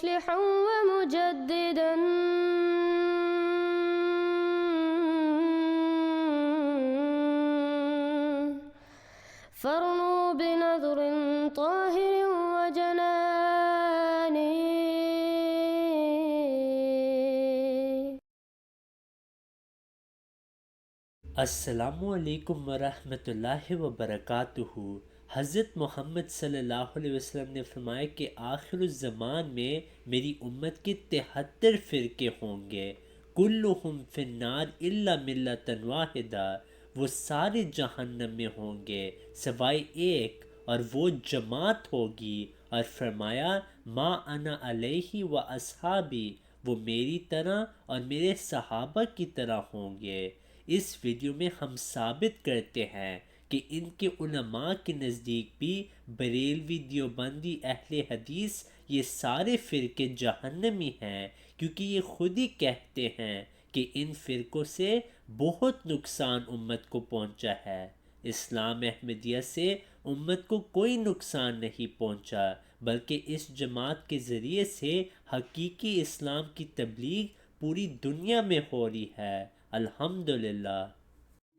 مصلحا ومجددا فارنوا بنظر طاهر وجنان. السلام علیکم ورحمۃ اللہ وبرکاتہ۔ حضرت محمد صلی اللہ علیہ وسلم نے فرمایا کہ آخر الزمان میں میری امت کے 73 فرقے ہوں گے، کلہم فی النار الا ملۃ واحدہ، وہ سارے جہنم میں ہوں گے سوائے ایک، اور وہ جماعت ہوگی، اور فرمایا ما انا علیہ و اصحابی، وہ میری طرح اور میرے صحابہ کی طرح ہوں گے۔ اس ویڈیو میں ہم ثابت کرتے ہیں کہ ان کے علماء کے نزدیک بھی بریلوی، دیوبندی، اہل حدیث یہ سارے فرقے جہنمی ہیں، کیونکہ یہ خود ہی کہتے ہیں کہ ان فرقوں سے بہت نقصان امت کو پہنچا ہے۔ اسلام احمدیہ سے امت کو کوئی نقصان نہیں پہنچا، بلکہ اس جماعت کے ذریعے سے حقیقی اسلام کی تبلیغ پوری دنیا میں ہو رہی ہے، الحمدللہ۔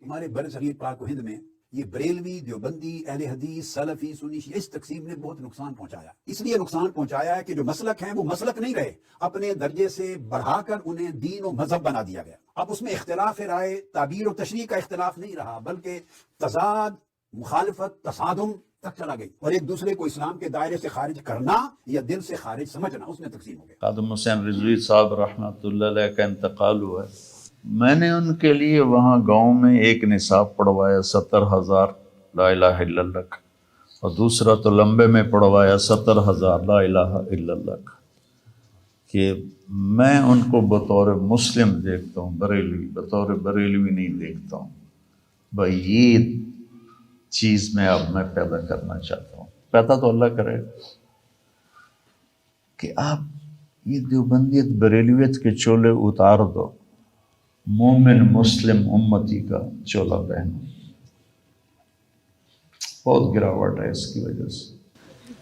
ہمارے بر صغیر پاک و ہند میں یہ بریلوی، دیوبندی، اہل حدیث، سلفی، سنی، شیعہ اس تقسیم نے بہت نقصان پہنچایا۔ اس لیے نقصان پہنچایا ہے کہ جو مسلک ہیں وہ مسلک نہیں رہے، اپنے درجے سے بڑھا کر انہیں دین و مذہب بنا دیا گیا۔ اب اس میں اختلاف رائے، تعبیر و تشریح کا اختلاف نہیں رہا، بلکہ تضاد، مخالفت، تصادم تک چلا گئی، اور ایک دوسرے کو اسلام کے دائرے سے خارج کرنا یا دل سے خارج سمجھنا، اس میں تقسیم ہو گئی۔ خادم حسین رضوی صاحب رحمۃ اللہ علیہ کا انتقال ہوا ہے۔ میں نے ان کے لیے وہاں گاؤں میں ایک نصاب پڑھوایا 70,000 لا الہ الا اللہ کا، اور دوسرا تو لمبے میں پڑھوایا 70,000 لا الہ الا اللہ کا، کہ میں ان کو بطور مسلم دیکھتا ہوں، بریلوی بطور بریلوی نہیں دیکھتا ہوں۔ بھائی یہ چیز میں پیدا کرنا چاہتا ہوں، پیدا تو اللہ کرے کہ آپ یہ دیوبندیت بریلویت کے چولے اتار دو، مومن مسلم امتی کا چولہ پہنو۔ بہت گراوٹ ہے اس کی وجہ سے۔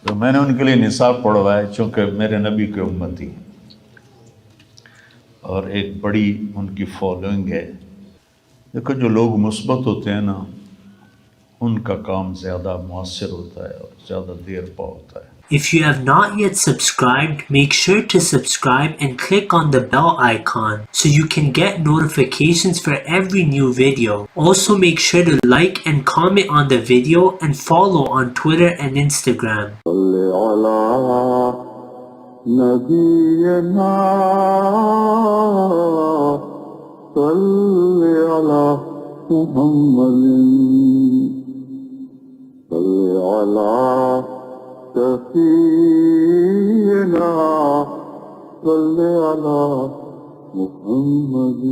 تو میں نے ان کے لیے نصاب پڑھوایا، چونکہ میرے نبی کے امتی اور ایک بڑی ان کی فالوئنگ ہے۔ دیکھو جو لوگ مثبت ہوتے ہیں نا، ان کا کام زیادہ مؤثر ہوتا ہے اور زیادہ دیر پا ہوتا ہے۔ If you have not yet subscribed, make sure to subscribe and click on the bell icon so you can get notifications for every new video. Also make sure to like and comment on the video and follow on Twitter and Instagram. صل على نبينا صل على محمد صل على سفينا صل على محمد